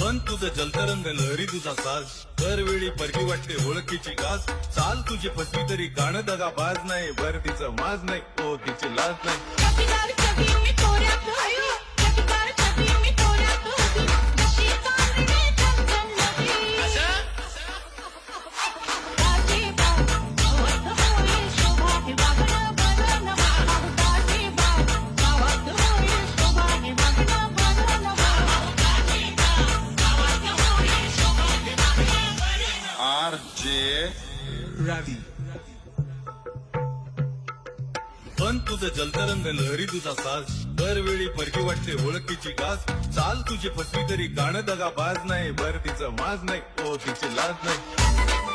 पण तुझं जलतरंग लहरी तुझा साज दरवेळी परकी वाटते ओळखीची गाज चाल तुझी फसवी तरी गाणं दगा बाज नाही बर तिचं माज नाही ओ तिची लाज नाही चौकीदार छबी मी तोऱ्यात होती चौकीदार छबी मी तोऱ्यात होती जशी चांदणे चमचमती दाजी बाग गावात होईल शोभा हे वागणं बरं नवं दाजी बाग गावात होईल शोभा हे वागणं बरं नवं दाजी बाग गावात होईल शोभा हे वागणं बरं नवं आरजे रवि पण तुझं जलतरंग लहरी तुझा साज दरवेळी परकी वाटते ओळखीची गाज चाल तुझी फसवी तरी गाणं दगा बाज नाही बर तिचं माज नाही ओ तिची लाज नाही